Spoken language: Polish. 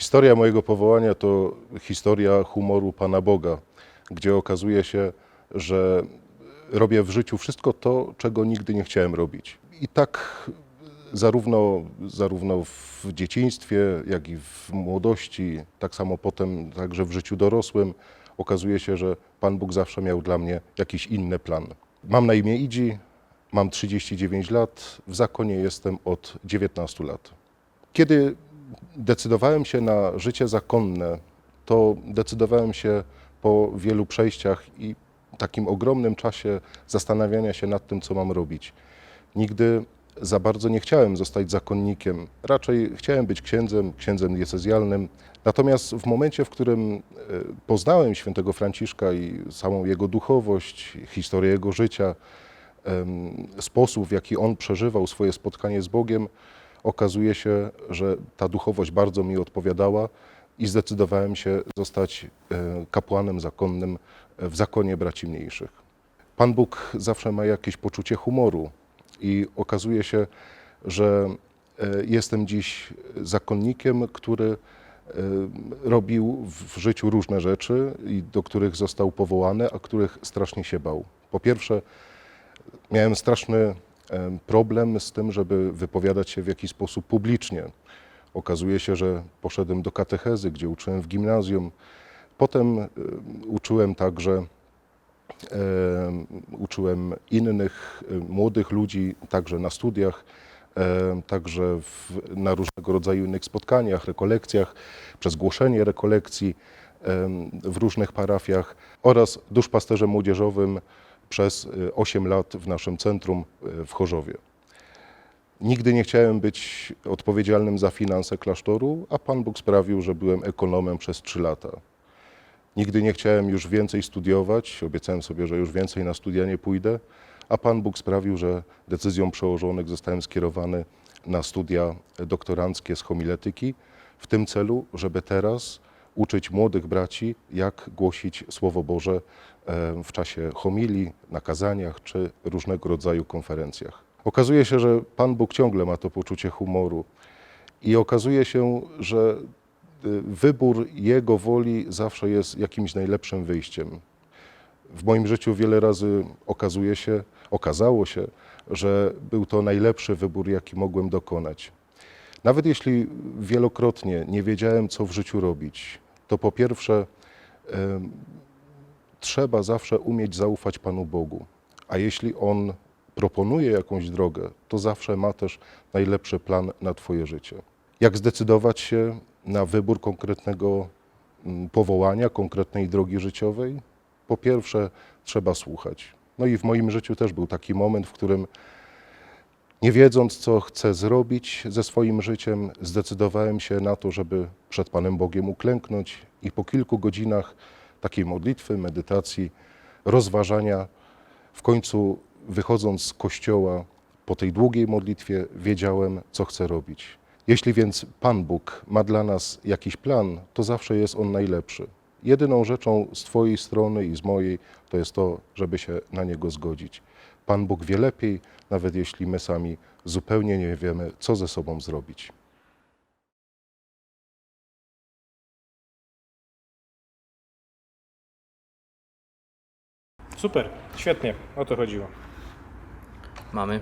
Historia mojego powołania to historia humoru Pana Boga, gdzie okazuje się, że robię w życiu wszystko to, czego nigdy nie chciałem robić. I tak zarówno w dzieciństwie, jak i w młodości, tak samo potem także w życiu dorosłym, okazuje się, że Pan Bóg zawsze miał dla mnie jakiś inny plan. Mam na imię Idzi, mam 39 lat, w zakonie jestem od 19 lat. Kiedy decydowałem się na życie zakonne, to decydowałem się po wielu przejściach i takim ogromnym czasie zastanawiania się nad tym, co mam robić. Nigdy za bardzo nie chciałem zostać zakonnikiem, raczej chciałem być księdzem diecezjalnym. Natomiast w momencie, w którym poznałem świętego Franciszka i całą jego duchowość, historię jego życia, sposób, w jaki on przeżywał swoje spotkanie z Bogiem, okazuje się, że ta duchowość bardzo mi odpowiadała i zdecydowałem się zostać kapłanem zakonnym w zakonie braci mniejszych. Pan Bóg zawsze ma jakieś poczucie humoru i okazuje się, że jestem dziś zakonnikiem, który robił w życiu różne rzeczy i do których został powołany, a których strasznie się bał. Po pierwsze, miałem straszny problem z tym, żeby wypowiadać się w jakiś sposób publicznie. Okazuje się, że poszedłem do katechezy, gdzie uczyłem w gimnazjum. Potem uczyłem także, uczyłem innych młodych ludzi, także na studiach, także na różnego rodzaju innych spotkaniach, rekolekcjach, przez głoszenie rekolekcji w różnych parafiach oraz duszpasterzem młodzieżowym przez 8 lat w naszym centrum w Chorzowie. Nigdy nie chciałem być odpowiedzialnym za finanse klasztoru, a Pan Bóg sprawił, że byłem ekonomem przez 3 lata. Nigdy nie chciałem już więcej studiować, obiecałem sobie, że już więcej na studia nie pójdę, a Pan Bóg sprawił, że decyzją przełożonych zostałem skierowany na studia doktoranckie z homiletyki w tym celu, żeby teraz uczyć młodych braci, jak głosić Słowo Boże w czasie homilii, na kazaniach czy różnego rodzaju konferencjach. Okazuje się, że Pan Bóg ciągle ma to poczucie humoru i okazuje się, że wybór Jego woli zawsze jest jakimś najlepszym wyjściem. W moim życiu wiele razy okazało się, że był to najlepszy wybór, jaki mogłem dokonać. Nawet jeśli wielokrotnie nie wiedziałem, co w życiu robić, to po pierwsze trzeba zawsze umieć zaufać Panu Bogu. A jeśli On proponuje jakąś drogę, to zawsze ma też najlepszy plan na Twoje życie. Jak zdecydować się na wybór konkretnego powołania, konkretnej drogi życiowej? Po pierwsze, trzeba słuchać. No i w moim życiu też był taki moment, w którym nie wiedząc, co chcę zrobić ze swoim życiem, zdecydowałem się na to, żeby przed Panem Bogiem uklęknąć i po kilku godzinach takiej modlitwy, medytacji, rozważania, w końcu wychodząc z kościoła po tej długiej modlitwie, wiedziałem, co chcę robić. Jeśli więc Pan Bóg ma dla nas jakiś plan, to zawsze jest on najlepszy. Jedyną rzeczą z Twojej strony i z mojej to jest to, żeby się na niego zgodzić. Pan Bóg wie lepiej, nawet jeśli my sami zupełnie nie wiemy, co ze sobą zrobić. Super, świetnie, o to chodziło. Mamy.